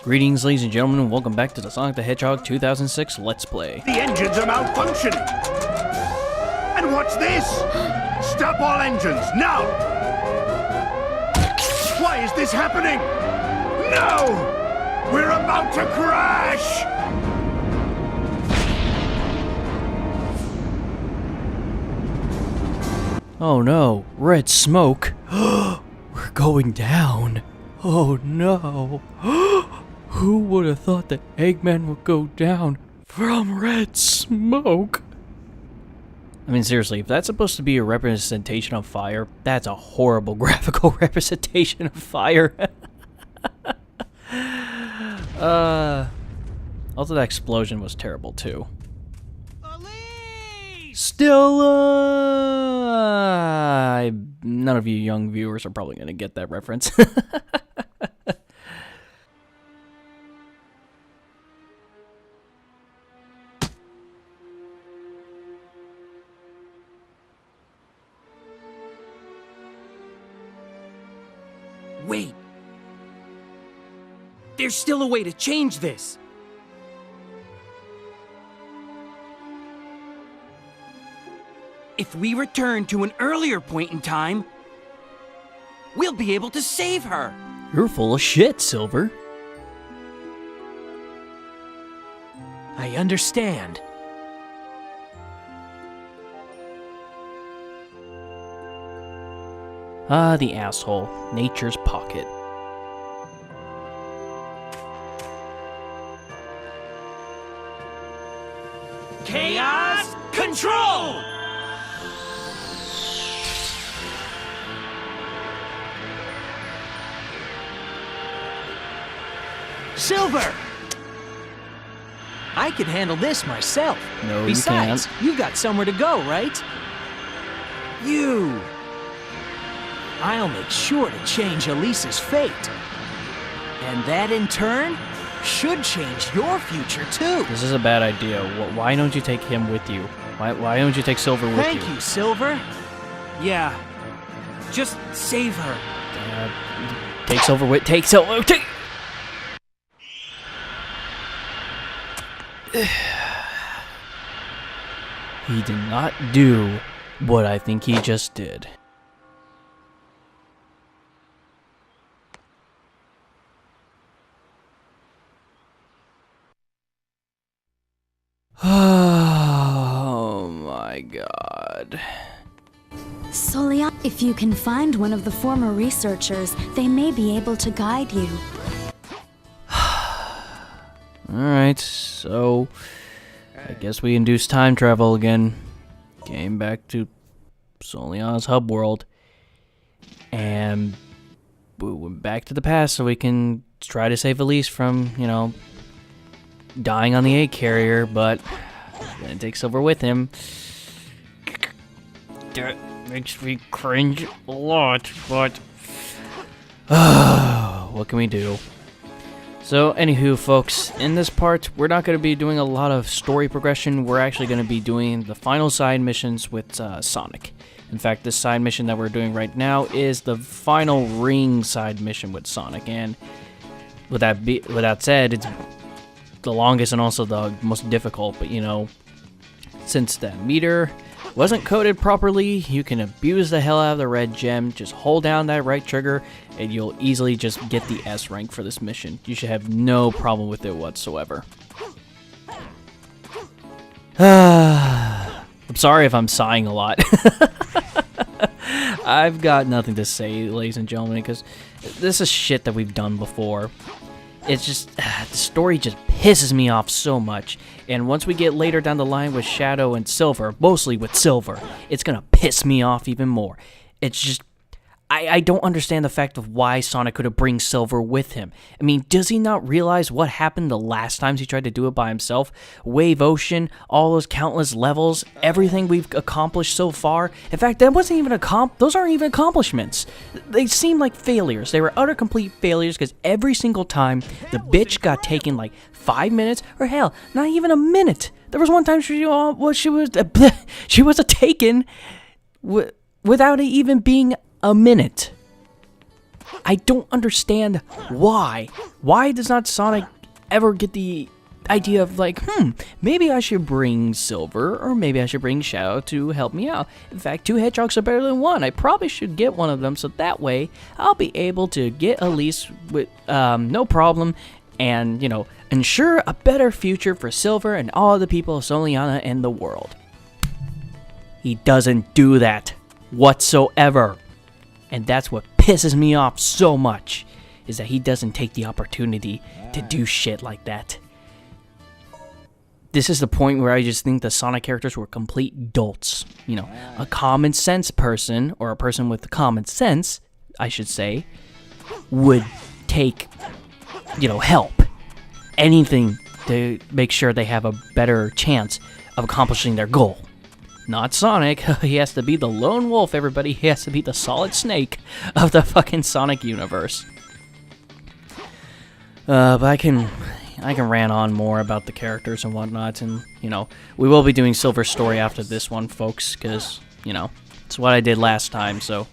Greetings, ladies and gentlemen, and welcome back to the Sonic the Hedgehog 2006 Let's Play. The engines are malfunctioning! And what's this? Stop all engines, now! Why is this happening? No! We're about to crash! Oh no, red smoke. We're going down. Oh no. Who would have thought that Eggman would go down from red smoke? I mean, seriously, if that's supposed to be a representation of fire, that's a horrible graphical representation of fire. Also, that explosion was terrible, too. Elise! Still none of you young viewers are probably going to get that reference. Wait. There's still a way to change this. If we return to an earlier point in time, we'll be able to save her. You're full of shit, Silver. I understand. Ah, the asshole. Nature's pocket. Chaos Control! Silver! I can handle this myself. No, Besides, you can't. you've got somewhere to go, right? I'll make sure to change Elise's fate. And that, in turn, should change your future, too. This is a bad idea. Why don't you take him with you? Why don't you take Silver with you? Thank you, Silver. Yeah. Just save her. Take Silver with... Take Silver... Take... He did not do what I think he just did. Oh my god. Solia, if you can find one of the former researchers, they may be able to guide you. Alright, so I guess we induced time travel again. Came back to Soliana's hub world. And we went back to the past so we can try to save Elise from, you know, dying on the egg carrier, but gonna take Silver with him. That makes me cringe a lot, but what can we do? So, anywho, folks, in this part, we're not going to be doing a lot of story progression. We're actually going to be doing the final side missions with Sonic. In fact, this side mission that we're doing right now is the final ring side mission with Sonic. And with that said, it's the longest and also the most difficult. But, you know, since that meter wasn't coded properly, you can abuse the hell out of the red gem. Just hold down that right trigger and you'll easily just get the S rank for this mission. You should have no problem with it whatsoever. I'm sorry if I'm sighing a lot. I've got nothing to say, ladies and gentlemen, because this is shit that we've done before. It's just, the story just pisses me off so much. And once we get later down the line with Shadow and Silver, mostly with Silver, it's gonna piss me off even more. It's just, I don't understand the fact of why Sonic could have bring Silver with him. I mean, does he not realize what happened the last times he tried to do it by himself? Wave Ocean, all those countless levels, everything we've accomplished so far. In fact, that wasn't even those aren't even accomplishments. They seem like failures. They were utter complete failures because every single time the bitch got taken like 5 minutes, or hell, not even a minute. There was one time she was taken without it even being a minute. I don't understand why. Why does not Sonic ever get the idea of like, maybe I should bring Silver or maybe I should bring Shadow to help me out. In fact, 2 Hedgehogs are better than 1. I probably should get one of them so that way I'll be able to get Elise with no problem and, you know, ensure a better future for Silver and all the people of Soliana and the world. He doesn't do that whatsoever. And that's what pisses me off so much, is that he doesn't take the opportunity to do shit like that. This is the point where I just think the Sonic characters were complete dolts. You know, a common sense person, or a person with common sense, I should say, would take, you know, help. Anything to make sure they have a better chance of accomplishing their goal. Not Sonic. He has to be the lone wolf, everybody. He has to be the Solid Snake of the fucking Sonic universe. But I can rant on more about the characters and whatnot, and, you know, we will be doing Silver's story after this one, folks, because, you know, it's what I did last time, so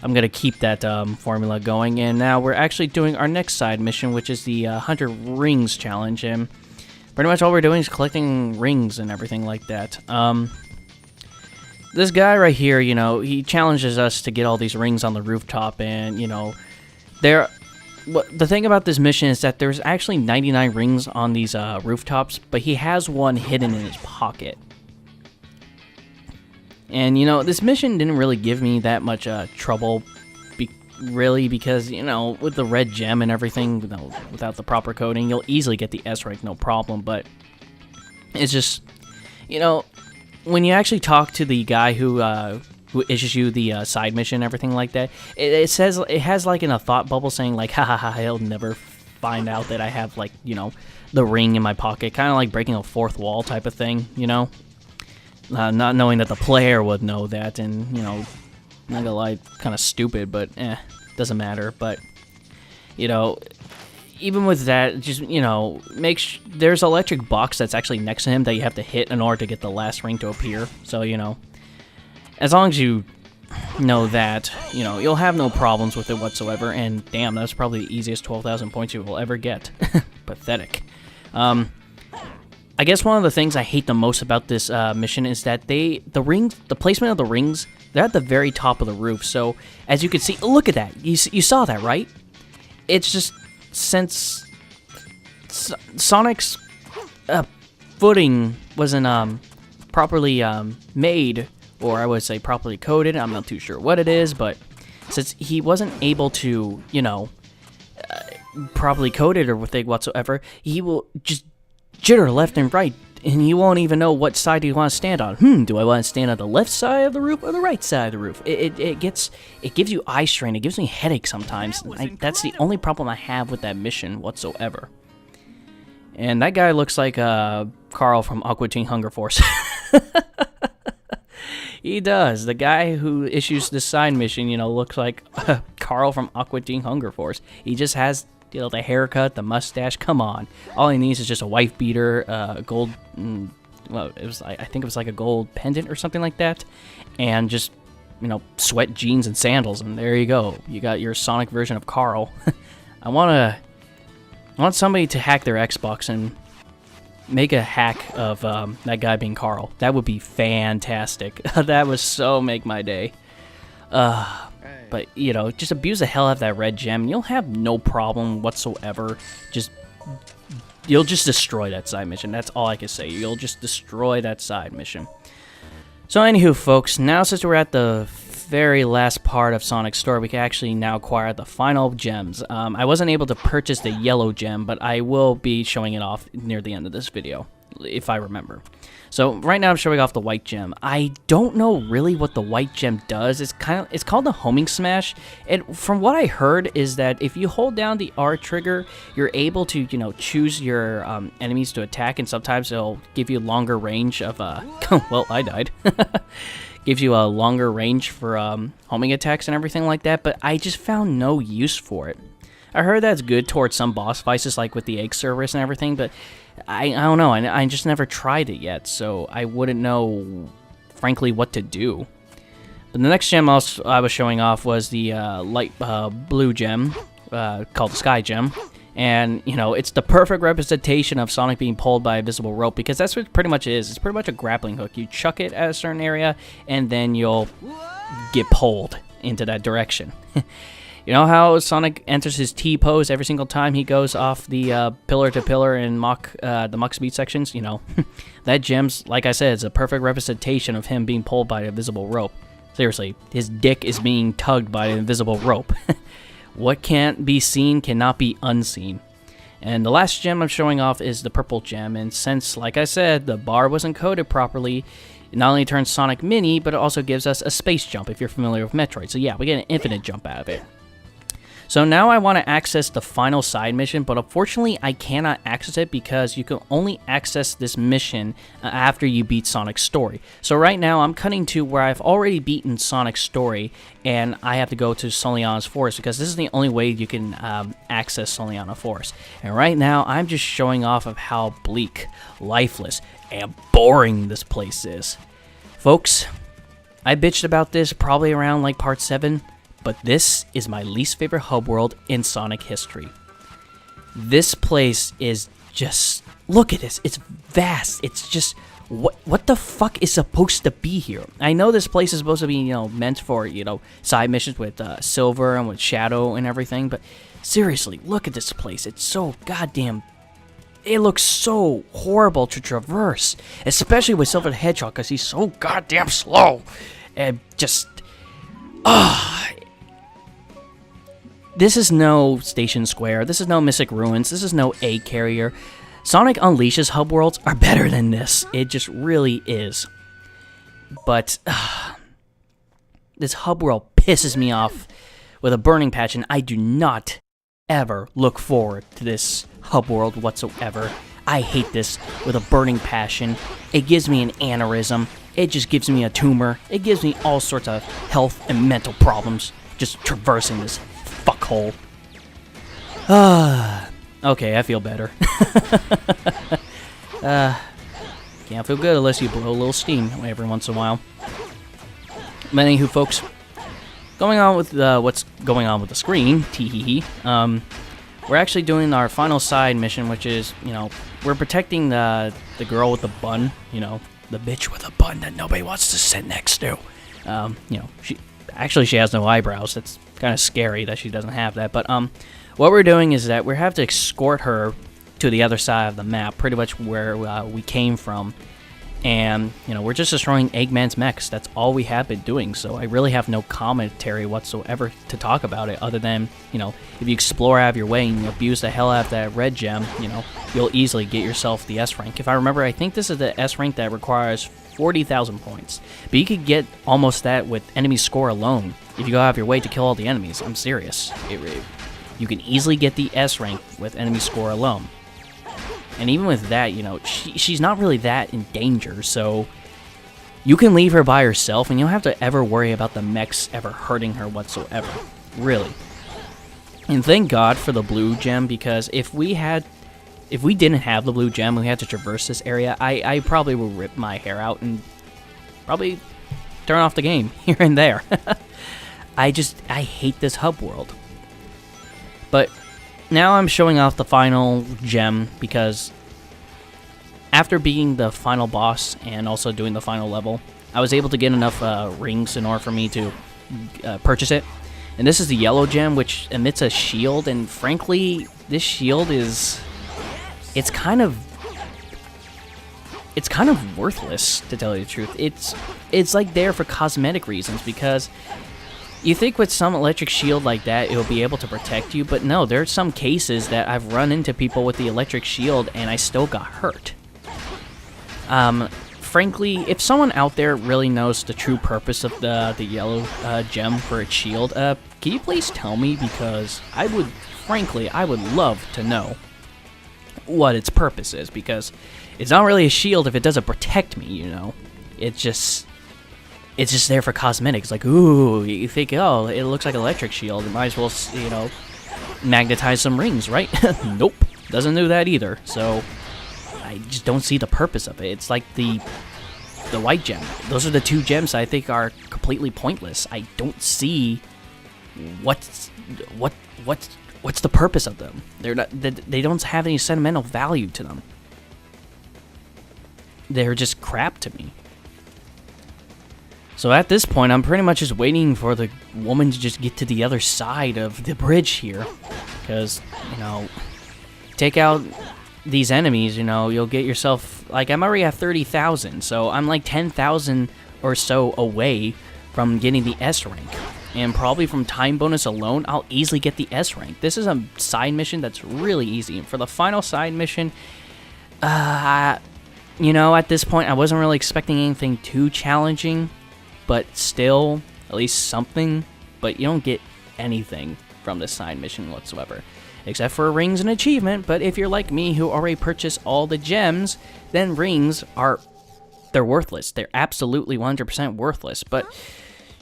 I'm going to keep that formula going, and now we're actually doing our next side mission, which is the 100 Rings Challenge, and pretty much all we're doing is collecting rings and everything like that. This guy right here, you know, he challenges us to get all these rings on the rooftop, and, you know, the thing about this mission is that there's actually 99 rings on these rooftops, but he has one hidden in his pocket. And, you know, this mission didn't really give me that much trouble, really, because, you know, with the red gem and everything, you know, without the proper coding, you'll easily get the S rank, no problem, but it's just, you know, when you actually talk to the guy who issues you the side mission and everything like that, it says, it has like in a thought bubble saying like, ha ha ha, he'll never find out that I have, like, you know, the ring in my pocket, kind of like breaking a fourth wall type of thing, you know, not knowing that the player would know that, and, you know, not gonna lie, kind of stupid, but doesn't matter. But, you know, even with that, just, you know, there's an electric box that's actually next to him that you have to hit in order to get the last ring to appear, so, you know, as long as you know that, you know, you'll have no problems with it whatsoever, and damn, that's probably the easiest 12,000 points you will ever get. Pathetic. I guess one of the things I hate the most about this mission is that the placement of the rings, they're at the very top of the roof, so as you can see, look at that, you saw that, right? It's just, since Sonic's footing wasn't properly made, or I would say properly coded, I'm not too sure what it is, but since he wasn't able to, you know, properly code it or whatsoever, he will just jitter left and right, and he won't even know what side you want to stand on. Do I want to stand on the left side of the roof or the right side of the roof? It gives you eye strain. It gives me headaches sometimes. That's the only problem I have with that mission whatsoever. And that guy looks like Carl from Aqua Teen Hunger Force. He does. The guy who issues the side mission, you know, looks like Carl from Aqua Teen Hunger Force. He just has, you know, the haircut, the mustache. Come on. All he needs is just a wife beater, gold, well, I think it was like a gold pendant or something like that, and just, you know, sweat jeans and sandals, and there you go. You got your Sonic version of Carl. I want somebody to hack their Xbox and make a hack of that guy being Carl. That would be fantastic. That would so make my day. But, you know, just abuse the hell out of that red gem, and you'll have no problem whatsoever. You'll just destroy that side mission. That's all I can say. You'll just destroy that side mission. So, anywho, folks, now since we're at the very last part of Sonic's story, we can actually now acquire the final gems. I wasn't able to purchase the yellow gem, but I will be showing it off near the end of this video, if I remember. So right now I'm showing off the white gem. I don't know really what the white gem does. It's called the homing smash, and from what I heard is that if you hold down the R trigger, you're able to, you know, choose your enemies to attack, and sometimes it'll give you longer range of well, I died. Gives you a longer range for homing attacks and everything like that, but I just found no use for it. I heard that's good towards some boss fights, like with the egg service and everything, but I don't know, I just never tried it yet, so I wouldn't know, frankly, what to do. But the next gem I was showing off was the light blue gem called the Sky Gem. And, you know, it's the perfect representation of Sonic being pulled by a visible rope, because that's what it pretty much is. It's pretty much a grappling hook. You chuck it at a certain area, and then you'll get pulled into that direction. You know how Sonic enters his T-pose every single time he goes off the pillar to pillar in the Mach Speed sections? You know, that gem's, like I said, is a perfect representation of him being pulled by a visible rope. Seriously, his dick is being tugged by an invisible rope. What can't be seen cannot be unseen. And the last gem I'm showing off is the purple gem, and since, like I said, the bar wasn't coded properly, it not only turns Sonic mini, but it also gives us a space jump if you're familiar with Metroid. So yeah, we get an infinite jump out of it. So now I want to access the final side mission, but unfortunately I cannot access it because you can only access this mission after you beat Sonic's story. So right now I'm cutting to where I've already beaten Sonic's story, and I have to go to Soleanna's Forest because this is the only way you can access Soleanna Forest. And right now I'm just showing off of how bleak, lifeless, and boring this place is. Folks, I bitched about this probably around like part 7. But this is my least favorite hub world in Sonic history. This place is just... Look at this. It's vast. It's just... What the fuck is supposed to be here? I know this place is supposed to be, you know, meant for, you know, side missions with Silver and with Shadow and everything. But seriously, look at this place. It's so goddamn... It looks so horrible to traverse. Especially with Silver the Hedgehog because he's so goddamn slow. And just... This is no Station Square, this is no Mystic Ruins, this is no Egg Carrier. Sonic Unleashes hub worlds are better than this. It just really is. But this hub world pisses me off with a burning passion. I do not ever look forward to this hub world whatsoever. I hate this with a burning passion. It gives me an aneurysm. It just gives me a tumor. It gives me all sorts of health and mental problems just traversing this fuckhole. Okay, I feel better. Can't feel good unless you blow a little steam every once in a while. But anywho, folks, going on with what's going on with the screen, tee-hee-hee, we're actually doing our final side mission, which is, you know, we're protecting the girl with the bun, you know, the bitch with a bun that nobody wants to sit next to. You know, she has no eyebrows. That's kind of scary that she doesn't have that. But what we're doing is that we have to escort her to the other side of the map, pretty much where we came from. And, you know, we're just destroying Eggman's mechs. That's all we have been doing. So I really have no commentary whatsoever to talk about it, other than, you know, if you explore out of your way and you abuse the hell out of that red gem, you know, you'll easily get yourself the S rank. If I remember, I think this is the S rank that requires 40,000 points. But you could get almost that with enemy score alone if you go out of your way to kill all the enemies. I'm serious. You can easily get the S rank with enemy score alone. And even with that, you know, she's not really that in danger, so you can leave her by herself and you don't have to ever worry about the mechs ever hurting her whatsoever. Really. And thank God for the blue gem, because if we didn't have the blue gem and we had to traverse this area, I probably would rip my hair out and probably turn off the game here and there. I hate this hub world. But now I'm showing off the final gem because after beating the final boss and also doing the final level, I was able to get enough rings in order for me to purchase it. And this is the yellow gem, which emits a shield, and frankly, this shield is... It's kind of worthless, to tell you the truth. It's like there for cosmetic reasons, because you think with some electric shield like that it'll be able to protect you, but no, there are some cases that I've run into people with the electric shield and I still got hurt. Frankly, if someone out there really knows the true purpose of the yellow gem for its shield, can you please tell me, because I would love to know what its purpose is, because it's not really a shield if it doesn't protect me, you know. It's just there for cosmetics. Like, ooh, you think, oh, it looks like an electric shield, it might as well, you know, magnetize some rings, right? Nope, doesn't do that either. So I just don't see the purpose of it. It's like the the white gem. Those are the 2 gems I think are completely pointless. I don't see what's the purpose of them. They don't have any sentimental value to them. They're just crap to me. So at this point, I'm pretty much just waiting for the woman to just get to the other side of the bridge here. Because, you know, take out these enemies, you know, you'll get yourself, like, I'm already at 30,000, so I'm like 10,000 or so away from getting the S rank. And probably from time bonus alone, I'll easily get the S rank. This is a side mission that's really easy. And for the final side mission, you know, at this point, I wasn't really expecting anything too challenging. But still, at least something. But you don't get anything from this side mission whatsoever. Except for rings and achievement. But if you're like me, who already purchased all the gems, then rings they're worthless. They're absolutely 100% worthless. But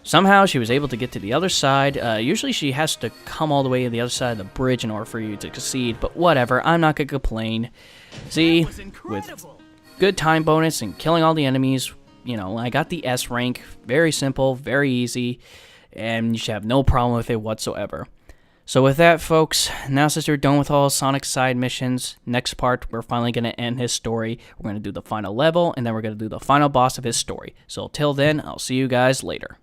somehow she was able to get to the other side. Usually she has to come all the way to the other side of the bridge in order for you to succeed. But whatever, I'm not going to complain. See, with good time bonus and killing all the enemies, you know, I got the S rank. Very simple, very easy, and you should have no problem with it whatsoever. So with that, folks, now since we're done with all Sonic's side missions, next part, we're finally going to end his story. We're going to do the final level, and then we're going to do the final boss of his story. So till then, I'll see you guys later.